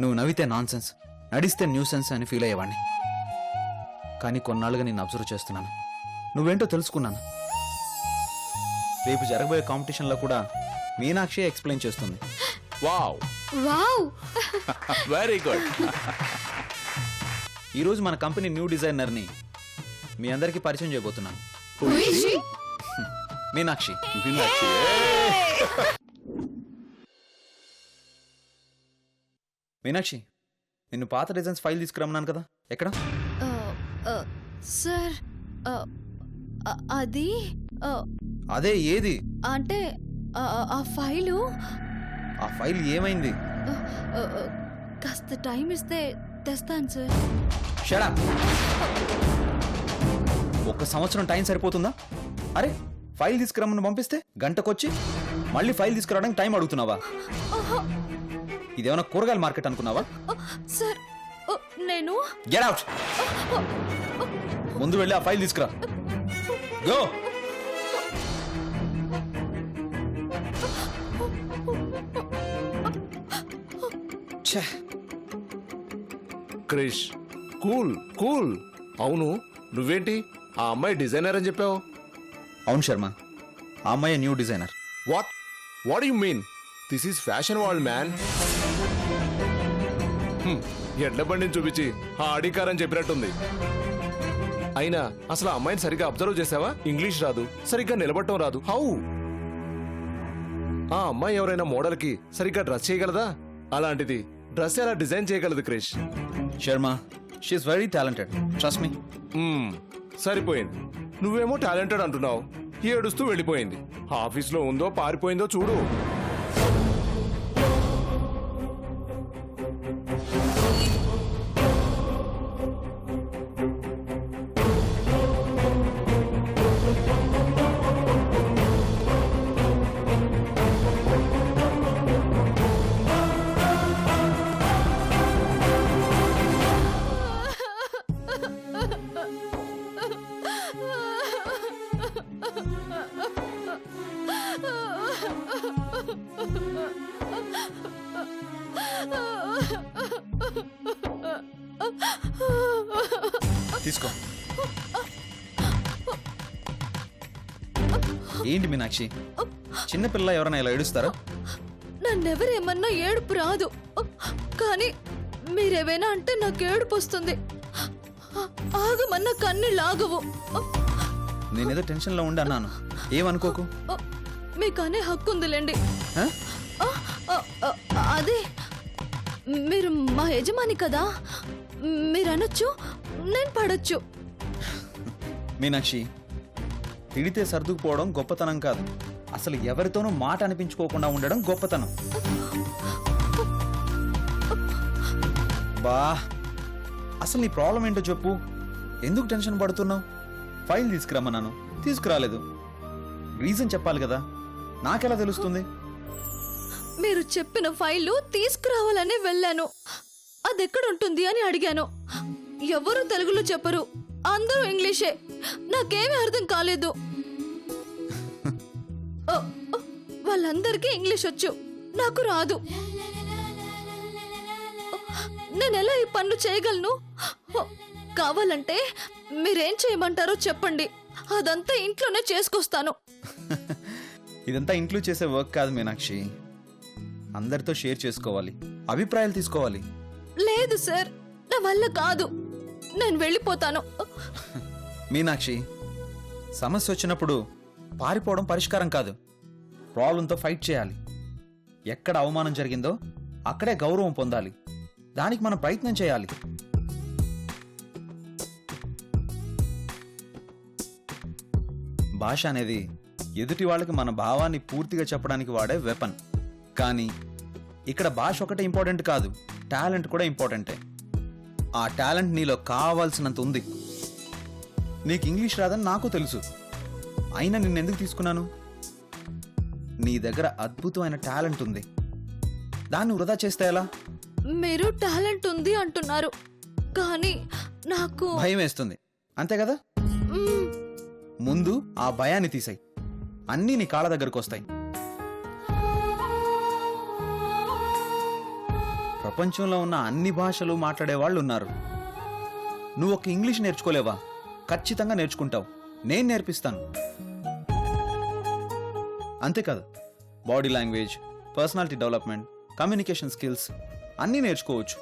నువ్వు నవ్వితే non sense, నడిస్తే న్యూ సెన్స్ అని ఫీల్ అయ్యేవాడిని. కానీ కొన్నాళ్ళుగా నేను అబ్జర్వ్ చేస్తున్నాను. నువ్వేంటో తెలుసుకున్నాను. రేపు జరగబోయే కాంపిటీషన్లో కూడా మీనాక్షి ఎక్స్ప్లెయిన్ చేస్తుంది. Wow wow very good. ఈరోజు మన కంపెనీ న్యూ డిజైనర్ని మీ అందరికీ పరిచయం చేయబోతున్నాను. మీనాక్షి. మీనాక్షి, నిన్ను పాత డిజైన్స్ ఫైల్ తీసుకురమ్మన్నాను కదా, ఎక్కడ? సార్ అది అదే ఏది? అంటే ఆ ఫైలు. ఆ ఫైల్ ఏమైంది? కాస్త టైం ఇస్తే తెస్తాను సార్. Shut up. 1 సంవత్సరం టైం సరిపోతుందా? అరే, ఫైల్ తీసుకురమ్మని పంపిస్తే గంటకొచ్చి మళ్ళీ ఫైల్ తీసుకురావడానికి టైం అడుగుతున్నావా? ఇదేమన్నా కూరగాయల మార్కెట్ అనుకున్నావా? సార్ నేను గెట్ అవుట్. ముందు వెళ్ళి ఆ ఫైల్ తీసుకురా. గో. Krish, cool cool. అవును, నువ్వేంటి ఆ అమ్మాయి డిజైనర్ అని చెప్పావు? అవును శర్మ, ఆ అమ్మాయి new designer. What you mean? This is fashion world man. ఎడ్ల బండిని చూపించి ఆ అడికారని చెప్పినట్టుంది. అయినా అసలు ఆ అమ్మాయిని సరిగ్గా అబ్జర్వ్ చేసావా? ఇంగ్లీష్ రాదు, సరిగ్గా నిలబడటం రాదు. హౌ? ఆ అమ్మాయి ఎవరైనా మోడల్కి సరిగ్గా డ్రెస్ చేయగలదా? అలాంటిది డ్రెస్ ఎలా డిజైన్ చేయగలదు Krish? Sharma, she's very talented, trust me. సరిపోయింది. నువ్వేమో టాలెంటెడ్ అంటున్నావు, ఏడుస్తూ వెళ్ళిపోయింది. ఆఫీస్లో ఉందో పారిపోయిందో చూడు. తీసుకో. ఏంటి మీనాక్షి, చిన్నపిల్ల ఎవరైనా ఇలా ఏడుస్తారా? నన్నెవరేమన్నా ఏడుపు రాదు, కానీ మీరేమైనా అంటే నాకు ఏడుపు వస్తుంది. ఆగమన్నా కన్నీళ్ళు ఆగవు. నేనేదో టెన్షన్లో ఉండి అన్నాను, ఏమనుకోకు. మీకు అనే హక్కు ఉందిలేండి. అదే, మీరు మా యజమాని కదా, మీరు అనొచ్చు, నేను పడొచ్చు. మీనాక్షి, తిడితే సర్దుకుపోవడం గొప్పతనం కాదు, అసలు ఎవరితోనూ మాట అనిపించుకోకుండా ఉండడం గొప్పతనం. బా, అసలు నీ ప్రాబ్లం ఏంటో చెప్పు. ఎందుకు టెన్షన్ పడుతున్నావు? ఫైల్ తీసుకురమ్మన్నాను, తీసుకురాలేదు. రీజన్ చెప్పాలి కదా, నాకెలా తెలుస్తుంది? మీరు చెప్పిన ఫైలు తీసుకురావాలనే వెళ్ళాను. అది ఎక్కడ ఉంటుంది అని అడిగాను. ఎవరు తెలుగులో చెప్పరు, అందరూ ఇంగ్లీషే. నాకేమీ అర్థం కాలేదు. వాళ్ళందరికీ ఇంగ్లీష్ వచ్చు, నాకు రాదు. నేను ఎలా ఈ పనులు చేయగలను? కావాలంటే మీరేం చేయమంటారో చెప్పండి, అదంతా ఇంట్లోనే చేసుకొస్తాను. ఇదంతా ఇంట్లో చేసే వర్క్ కాదు మీనాక్షి, అందరితో షేర్ చేసుకోవాలి, అభిప్రాయాలు తీసుకోవాలి. లేదు సార్, నా వల్ల కాదు, నేను వెళ్ళిపోతాను. మీనాక్షి, సమస్య వచ్చినప్పుడు పారిపోవడం పరిష్కారం కాదు, ప్రాబ్లంతో ఫైట్ చేయాలి. ఎక్కడ అవమానం జరిగిందో అక్కడే గౌరవం పొందాలి, దానికి మనం ప్రయత్నం చేయాలి. భాష అనేది ఎదుటి వాళ్ళకి మన భావాన్ని పూర్తిగా చెప్పడానికి వాడే వెపన్. కానీ ఇక్కడ భాష ఒకటే ఇంపార్టెంట్ కాదు, టాలెంట్ కూడా ఇంపార్టెంటే. ఆ టాలెంట్ నీలో కావాల్సినంత ఉంది. నీకు ఇంగ్లీష్ రాదని నాకు తెలుసు, అయినా నిన్నెందుకు తీసుకున్నాను? నీ దగ్గర అద్భుతమైన టాలెంట్ ఉంది, దాన్ని వృధా చేస్తే ఎలా? మీరు టాలెంట్ ఉంది అంటున్నారు, కానీ నాకు భయం వేస్తుంది, అంతే కదా? ముందు ఆ భయాన్ని తీసేయ్, అన్నీ నీ కాళ్ళ దగ్గరకు వస్తాయి. ప్రపంచంలో ఉన్న అన్ని భాషలు మాట్లాడే వాళ్ళు ఉన్నారు. నువ్వు ఒక ఇంగ్లీష్ నేర్చుకోలేవా? ఖచ్చితంగా నేర్చుకుంటావు. నేను నేర్పిస్తాను. అంతేకాదు, body language, personality development, communication skills అన్నీ నేర్చుకోవచ్చు.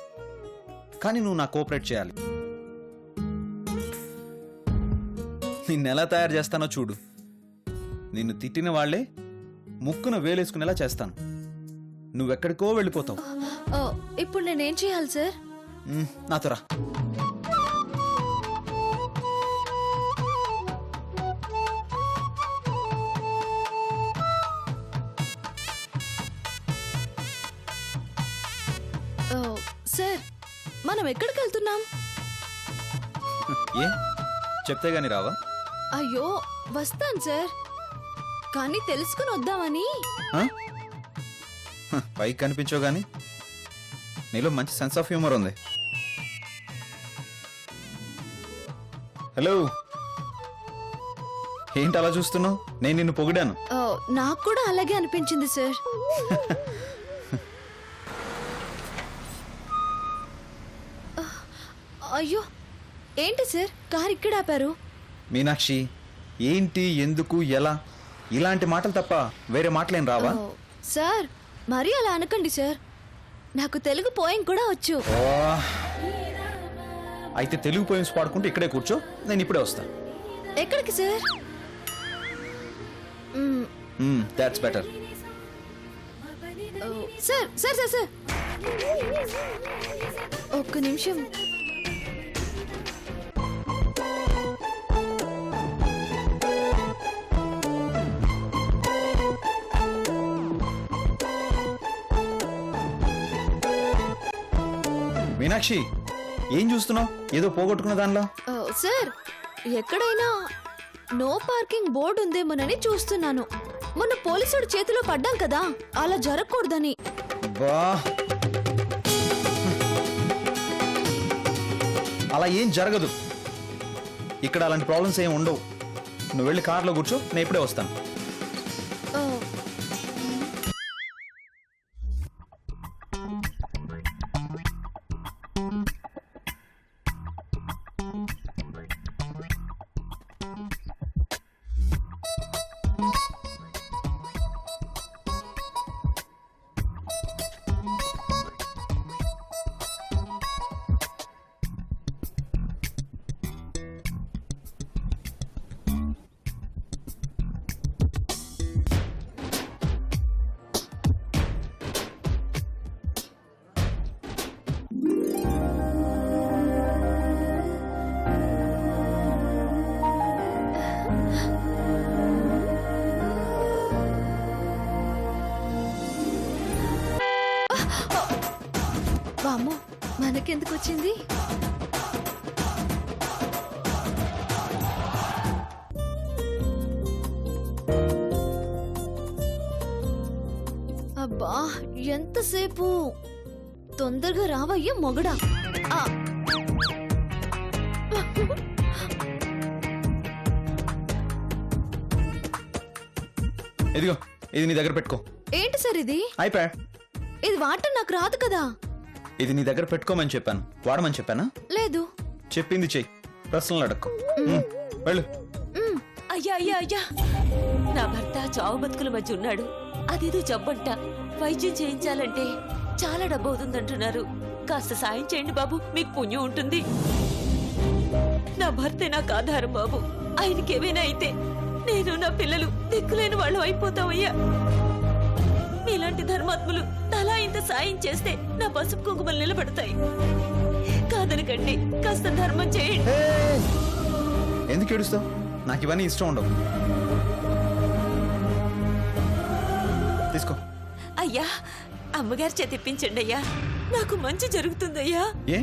కానీ నువ్వు నా కోఆపరేట్ చేయాలి. నిన్నెలా తయారు చేస్తానో చూడు. నిన్ను తిట్టిన వాళ్లే ముక్కున వేలేసుకునేలా చేస్తాను. నువ్వెక్కడికో వెళ్ళిపోతావు. ఇప్పుడు నేనేం చేయాలి సార్? నాతో రా. సార్, మనం ఎక్కడికి వెళ్తున్నాం? ఏ చెప్తే గాని రావా? అయ్యో, వస్తాను సార్, కానీ తెలుసుకుని వద్దామని. పైకి కనిపించో గాని నీలో మంచి సెన్స్ ఆఫ్ హ్యూమర్ ఉంది. హలో, ఏంటి అలా చూస్తున్నావు? నేను నిన్ను పొగిడాను. నాకు కూడా అలాగే అనిపించింది సార్. అయ్యో, ఏంటి సార్ కారు ఇక్కడ ఆపారు? మీనాక్షి, ఏంటి, ఎందుకు, ఎలా, ఇలాంటి మాటలు తప్ప వేరే మాటలేం రావా? సార్, మరీ అలా అనకండి సార్. నాకు తెలుగు పోయం కూడా వచ్చు. అయితే తెలుగు పోయిమ్స్ పాడుకుంటూ ఇక్కడే కూర్చో, నేను ఇప్పుడే వస్తా. ఎక్కడికి sir? That's better. Sir sir sir sir, ఒక్క నిమిషం. మీనాక్షి, ఏం చూస్తున్నావు? ఏదో పోగొట్టుకున్న దానిలో. సార్, ఎక్కడైనా నో పార్కింగ్ బోర్డు ఉందేమోనని చూస్తున్నాను. మొన్న పోలీసుడు చేతిలో పడ్డాం కదా, అలా జరగకూడదని. బా, అలా ఏం జరగదు. ఇక్కడ అలాంటి ప్రాబ్లమ్స్ ఏం ఉండవు. నువ్వు వెళ్ళి కార్లో కూర్చో, నేను ఇప్పుడే వస్తాను. వామ్మో, మనకెందుకు వచ్చింది? అబ్బా, ఎంతసేపు? తొందరగా రావయ్యా మొగడా. ఇదిగో, ఇది నీ దగ్గర పెట్టుకో. ఏంటి సార్ ఇది? ఐప్యాడ్. ఇది వాడటం నాకు రాదు కదా. ఇది నీ దగ్గర పెట్టుకోమని చెప్పాను, వాడమని చెప్పానా? లేదు. చెప్పింది చెయ్యి, ప్రశ్నలు అడక్కు. వెళ్ళు. అయ్యా అయ్యా అయ్యా, నా భర్త చావు బతుకుల మధ్య ఉన్నాడు. అదేదో జబ్బంట, వైద్యం చేయించాలంటే చాలా డబ్బు అవుతుందంటున్నారు. కాస్త సాయం చేయండి బాబు, మీకు పుణ్యం ఉంటుంది. నా భర్తే నాకు ఆధారం బాబు. ఆయనకేమైనా అయితే నేను నా పిల్లలు దిక్కులేని వాళ్ళు అయిపోతామయ్యా. మీలాంటి ధర్మాత్ములు తలా ఇంత సాయం చేస్తే నా పసుపు కుంకుమలు నిలబడతాయి. కాదనకండి, కాస్త ధర్మం చేయండి. ఎందుకు ఏడుస్తావు? నాకు ఇవన్నీ ఇష్టం ఉండవు. తీసుకో. అయ్యా, అమ్మగారి చేతిప్పించండి అయ్యా, నాకు మంచి జరుగుతుందయ్యా. ఏ,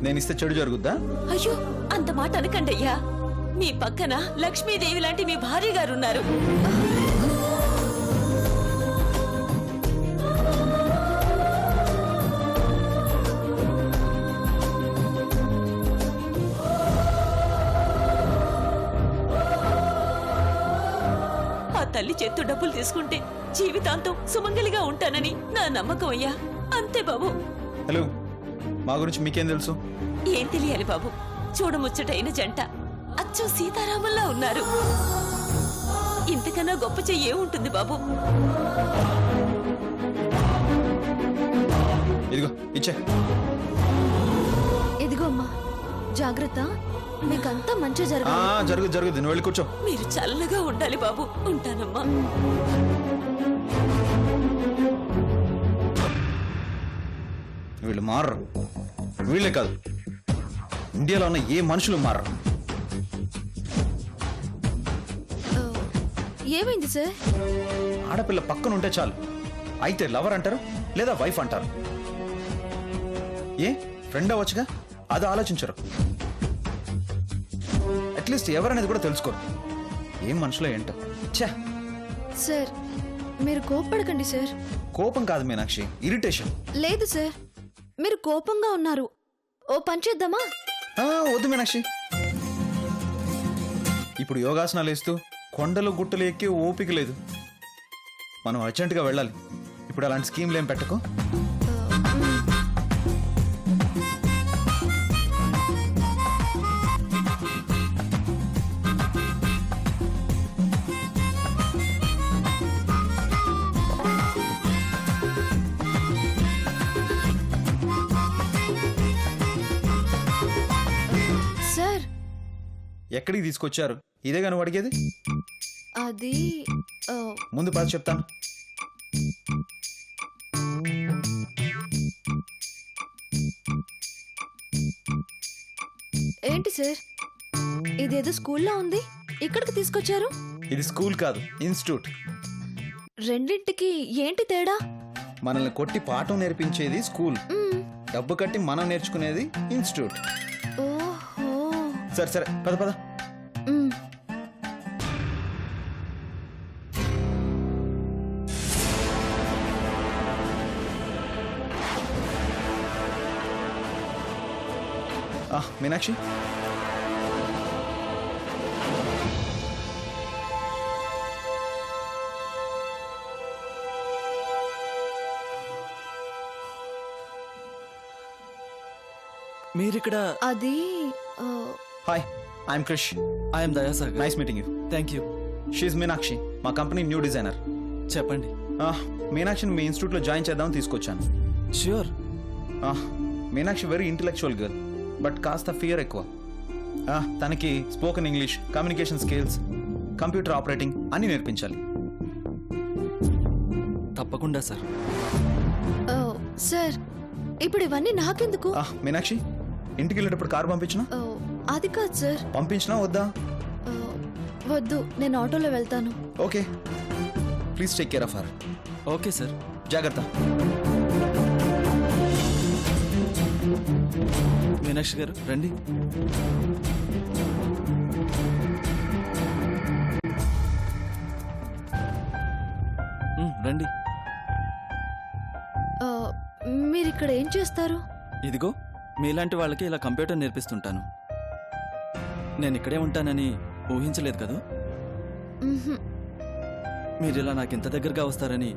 నేను ఇస్తే చెడు జరుగుద్దా? అయ్యో, అంత మాట అనకండి అయ్యా. మీ పక్కన లక్ష్మీదేవి లాంటి మీ భార్య గారు ఉన్నారు. ఆ తల్లి చేత్తో డబ్బులు తీసుకుంటే జీవితాంతం సుమంగలిగా ఉంటానని నా నమ్మకం అయ్యా. అంతే బాబు. హలో, మా గురించి మీకేం తెలుసు? ఏం తెలియాలి బాబు, చూడముచ్చటైన జంట, అచ్చం సీతారాముల్లా ఉన్నారు. ఇంతకన్నా గొప్ప చెయ్యి ఏముంటుంది బాబు? ఇదిగో ఇచ్చే. ఇదిగో అమ్మా, జాగ్రత్త. మీకంతా మంచి జరగాలి. జరుగుద్ది, నువ్వు వెళ్ళి కూర్చో. మీరు చల్లగా ఉండాలి బాబు. ఉంటానమ్మా. వీళ్ళు మారరు. వీళ్ళే కాదు, ఇండియాలో ఉన్న ఏ మనుషులు మారరు. ఏమైంది సార్? ఆడపిల్ల పక్కన ఉంటే చాలు, అయితే లవర్ అంటారు లేదా వైఫ్ అంటారు. ఏ ఫ్రెండ్ అవ్వచ్చుగా, అది ఆలోచించరు. అట్లీస్ట్ ఎవరనేది కూడా తెలుసుకోరు. ఏం మనుషులో ఏంటో. ఛా, సార్ మీరు కోప్పడకండి సార్. కోపం కాదు మీనాక్షి, ఇరిటేషన్. లేదు సార్, మీరు కోపంగా ఉన్నారు. ఓ పని చేద్దామా? వద్దు మీనాక్షి. ఇప్పుడు యోగాసనాలు వేస్తూ కొండలు గుట్టలు ఎక్కే ఓపిక లేదు. మనం అర్జెంటుగా వెళ్ళాలి. ఇప్పుడు అలాంటి స్కీమ్లు ఏం పెట్టకు. సార్ ఎక్కడికి తీసుకొచ్చారు? ఇదేగా నువ్వు అడిగేది? అది ముందు పద చెప్తాను. ఏంటి సార్, ఇదేదో స్కూల్లో ఉంది, ఇక్కడికి తీసుకొచ్చారు? ఇది స్కూల్ కాదు, ఇన్స్టిట్యూట్. రెండింటికి ఏంటి తేడా? మనల్ని కొట్టి పాఠం నేర్పించేది స్కూల్, మ్మ్. డబ్బు కట్టి మనం నేర్చుకునేది ఇన్స్టిట్యూట్. ఓహో. సరే సరే, పద పద. మ్మ్. మీనాక్షి, మీరిక్కడ? అది hi, I'm Krish. I'm Dayasagar. Nice meeting you. Thank you. She's Meenakshi, మా కంపెనీ న్యూ డిజైనర్. చెప్పండి. మీనాక్షిని మీ ఇన్స్టిట్యూట్లో జాయిన్ చేద్దామని తీసుకొచ్చాను. Sure. Meenakshi very intellectual girl, but కాస్త ఫియర్ ఎక్కువ. తనకి spoken English, communication skills, computer operating అన్ని నేర్పించాలి. తప్పకుండా సార్. సార్ ఇప్పుడు ఇవన్నీ నాకెందుకు? మీనాక్షి, ఇంటికి వెళ్ళేటప్పుడు కారు పంపించినా? అది కాదు సార్. పంపించినా వద్దా? వద్దు, నేను ఆటోలో వెళ్తాను. Okay, please take care of her. Okay sir. జాగ్రత్త. మీనాక్షి గారు రండి. రండి. మీరు ఇక్కడ ఏం చేస్తారు? ఇదిగో మీలాంటి వాళ్ళకి ఇలా కంప్యూటర్ నేర్పిస్తుంటాను. నేను ఇక్కడే ఉంటానని ఊహించలేదు కదా. మ్హూ. మీరు ఇలా నాకు ఇంత దగ్గరగా వస్తారని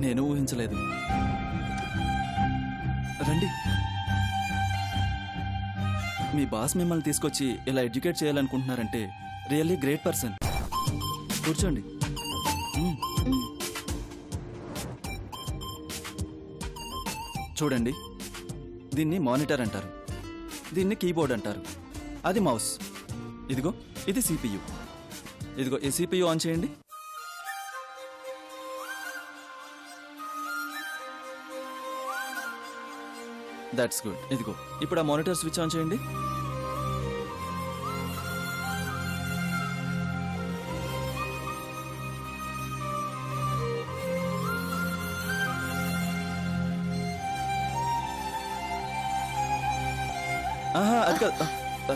నేను ఊహించలేదు. రండి. మీ బాస్ మిమ్మల్ని తీసుకొచ్చి ఇలా ఎడ్యుకేట్ చేయాలనుకుంటున్నారంటే రియల్లీ గ్రేట్ పర్సన్. కూర్చోండి. చూడండి, దీన్ని మానిటర్ అంటారు, దీన్ని కీబోర్డ్ అంటారు, అది మౌస్. ఇదిగో ఇది సిపియు. ఇదిగో ఈ సిపియు ఆన్ చేయండి. That's good. ఇదిగో ఇప్పుడు ఆ మానిటర్ స్విచ్ ఆన్ చేయండి. అది కాదు.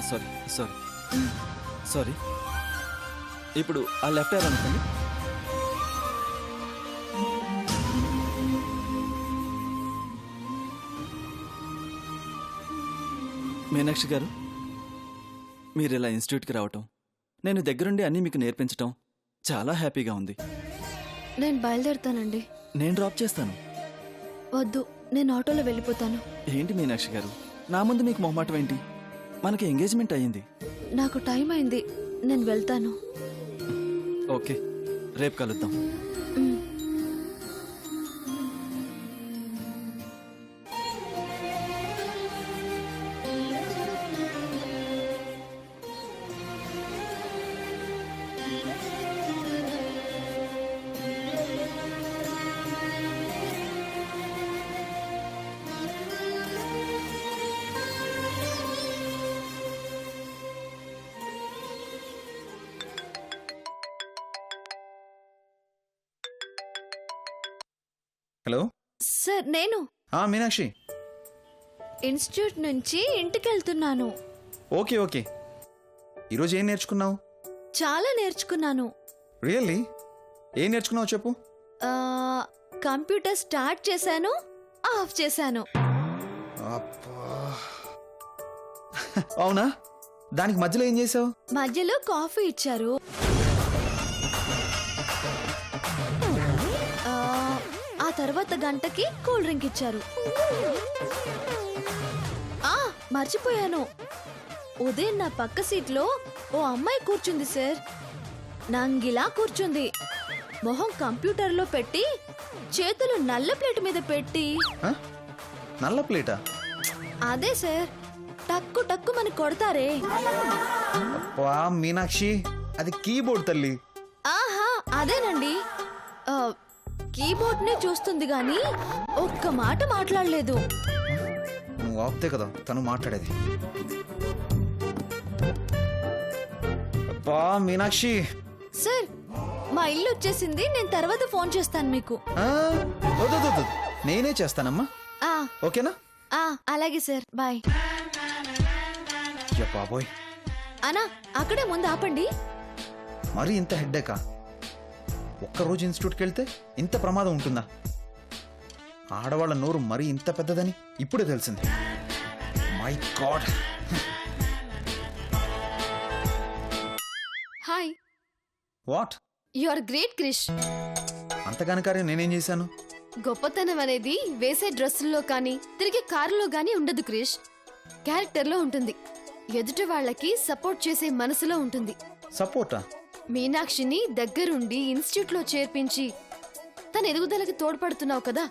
Sorry sorry sorry. ఇప్పుడు ఆ లెఫ్ట్ హ్యాండ్ అనుకోండి. మీనాక్షి గారు, మీరు ఇలా ఇన్స్టిట్యూట్కి రావటం, నేను దగ్గరుండి అన్నీ మీకు నేర్పించటం చాలా హ్యాపీగా ఉంది. నేను బయలుదేరుతానండి. నేను డ్రాప్ చేస్తాను. వద్దు, నేను ఆటోలో వెళ్ళిపోతాను. ఏంటి మీనాక్షి గారు, నా ముందు మీకు మొహమాటం ఏంటి? మనకి ఎంగేజ్మెంట్ అయ్యింది. నాకు టైం అయింది, నేను వెళ్తాను. ఓకే, రేపు కలుద్దాం. హలో. సార్, నేను మీనాక్షి. ఇన్స్టిట్యూట్ నుంచి ఇంటికి వెళ్తున్నాను. Okay okay. ఈరోజు ఏం నేర్చుకున్నావు? చాలా నేర్చుకున్నాను. రియల్లీ? ఏం నేర్చుకున్నావు చెప్పు. ఆ, కంప్యూటర్ స్టార్ట్ చేశాను, ఆఫ్ చేశాను. అవునా? దానికి మధ్యలో ఏం చేసావు? మధ్యలో కాఫీ ఇచ్చారు. ఆ తర్వాత గంటకి కూల్ డ్రింక్ ఇచ్చారు. మర్చిపోయాను, ఉదయం నా పక్క సీట్లో ఓ అమ్మాయి కూర్చుంది సార్. నంగిలా కూర్చుంది, మొహం కంప్యూటర్లో పెట్టి చేతులు నల్ల ప్లేట్ మీద పెట్టి. నల్ల ప్లేటా? అదే సార్, టక్కు టక్కు మన కొడతారే. వా మీనాక్షి, అది కీబోర్డ్ తల్లి. ఆహా, అదేనండి. కీబోర్డ్ నే చూస్తుంది గాని ఒక్క మాట మాట్లాడలేదు. నువ్వు ఆపితే కదా తను మాట్లాడేది. అబ్బా మీనాక్షి. సార్, మా ఇల్లు వచ్చేసింది, నేను తర్వాత ఫోన్ చేస్తాను మీకు. వద్దు, నేనే చేస్తానమ్మా. ఆ, ఓకేనా? అలాగే సార్, బాయ్. బాబోయ్, అనా అక్కడే ముందు ఆపండి. మరి ఇంత హెడ్డేకా? ఒక్కరోజు ఇన్స్టిట్యూట్కి వెళ్తే ఇంత ప్రమాదం ఉంటుందా? ఆడవాళ్ళ నోరు మరీ ఇంత పెద్దదని ఇప్పుడే తెలిసింది. My god. Hi. What? You are great Krish. అంతగాని కార్యం నేనేం చేశాను? గొప్పతనం అనేది వేసే డ్రెస్సుల్లో కానీ తిరిగే కారులో గానీ ఉండదు క్రిష్. క్యారెక్టర్లో ఉంటుంది. ఎదుటి వాళ్ళకి సపోర్ట్ చేసే మనసులో ఉంటుంది. సపోర్టా? మీనాక్షిని దగ్గరుండి ఇన్స్టిట్యూట్ లో చేర్పించి తన ఎదుగుదలకి తోడ్పడుతున్నావు కదా,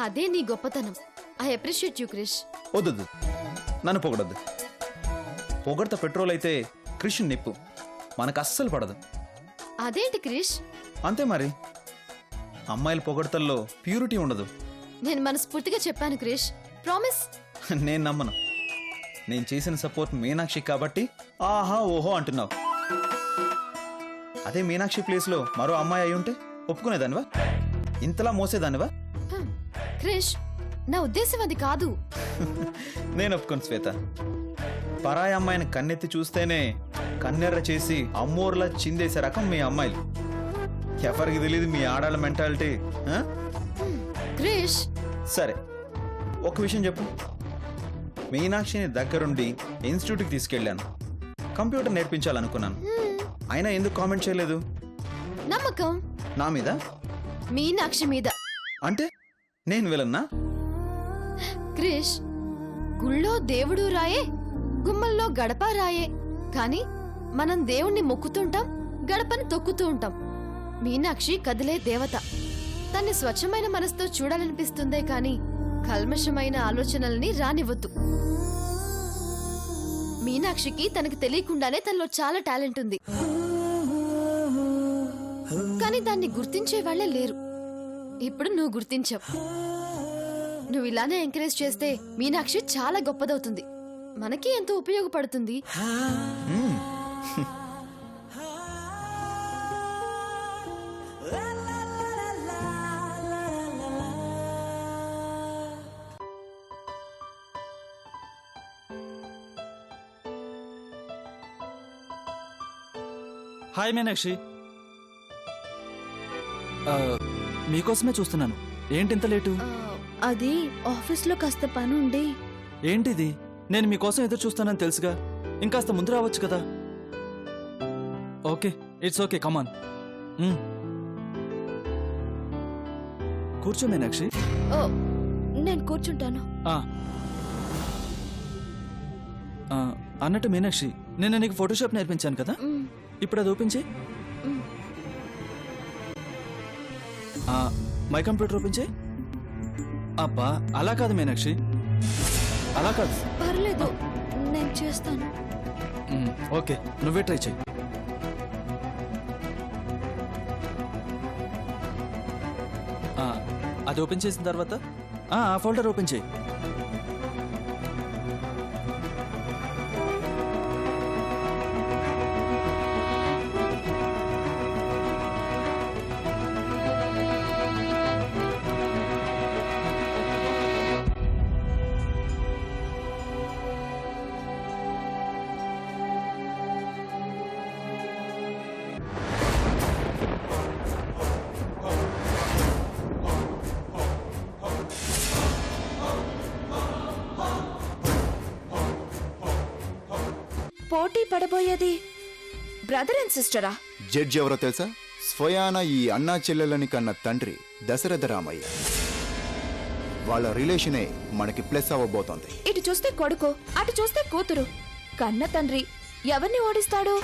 అదే నీ గొప్పతనం. I appreciate you Krish. వద్దు, నన్ను పొగడొద్దు. పొగడత పెట్రోల్ అయితే క్రిష్ నిప్పు, మనకు అస్సలు పడదు. అదేంటి క్రిష్? అంతే మరి, అమ్మాయిల పొగడతల్లో ప్యూరిటీ ఉండదు. నేను మనస్ఫూర్తిగా చెప్పాను క్రిష్, ప్రామిస్. నేను నమ్మను. నేను చేసిన సపోర్ట్ మీనాక్షి కాబట్టి ఆహా ఓహో అంటున్నావు. అదే మీనాక్షి ప్లేస్లో మరో అమ్మాయి అయి ఉంటే ఒప్పుకునేదానివా? ఇంతలా మోసేదానివా? క్రిష్, నా ఉద్దేశం అది కాదు. నేను ఒప్పుకోను శ్వేత. పరాయి అమ్మాయిని కన్నెత్తి చూస్తేనే కన్నెర్ర చేసి అమ్మోర్లా చిందేసే రకం మీ అమ్మాయిలు. ఎవరికి తెలియదు మీ ఆడాళ్ళ మెంటాలిటీ. క్రిష్, సరే, ఒక విషయం చెప్పు. మీనాక్షిని దగ్గరుండి ఇన్స్టిట్యూట్కి తీసుకెళ్ళాను, కంప్యూటర్ నేర్పించాలనుకున్నాను. అయినా ఎందుకు కామెంట్ చేయలేదు? నమ్మకం నా మీద? మీనాక్షి మీద. అంటే నేను విలన్నా? క్రిష్, గుళ్ళో దేవుడు రాయే, గుమ్మల్లో గడప రాయే, కానీ మనం దేవుణ్ణి మొక్కుతుంటాం, గడపని తొక్కుతూ ఉంటాం. మీనాక్షి కదిలే దేవత. తన్ని స్వచ్ఛమైన మనసుతో చూడాలనిపిస్తుందే కాని కల్మషమైన ఆలోచనల్ని రానివ్వద్దు. మీనాక్షికి తనకు తెలియకుండానే తనలో చాలా టాలెంట్ ఉంది, కానీ దాన్ని గుర్తించే వాళ్లే లేరు. ఇప్పుడు నువ్వు గుర్తించావు. నువ్వు ఇలానే ఎంకరేజ్ చేస్తే మీనాక్షి చాలా గొప్పదవుతుంది, మనకి ఎంతో ఉపయోగపడుతుంది. హాయ్ మీనాక్షి. మీకోసమే చూస్తున్నాను. ఏంటి ఇంత లేటు? అది ఆఫీస్లో కాస్త పని ఉండి. ఏంటిది? నేను మీకోసం ఎదురు చూస్తానని తెలుసుగా, ఇంకాస్త ముందు రావచ్చు కదా. ఓకే, ఇట్స్ ఓకే, కమాన్. కూర్చో మీనాక్షి. నేను కూర్చుంటాను. ఆ. ఆ, అన్నట్టు మీనాక్షి, నేను నీకు ఫోటోషాప్ నేర్పించాను కదా, ఇప్పుడు అది ఓపెన్ చేయి. మై కంప్యూటర్ ఓపెన్ చేయి. అబ్బా, అలా కాదు మీనాక్షి, అలా కాదు. పర్లేదు, నేను చేస్తాను. ఓకే, నువ్వే ట్రై చేయి. అది ఓపెన్ చేసిన తర్వాత ఆ ఫోల్డర్ ఓపెన్ చేయి. పోటీ పడబోయేది బ్రదర్ అండ్ సిస్టరా? జడ్జి ఎవరో తెలుసా? స్వయాన ఈ అన్నా చెల్లెలని కన్న తండ్రి దశరథ రామయ్య. వాళ్ళ రిలేషనే మనకి ప్లస్ అవ్వబోతోంది. ఇటు చూస్తే కొడుకు, అటు చూస్తే కూతురు. కన్న తండ్రి ఎవరిని ఓడిస్తాడు?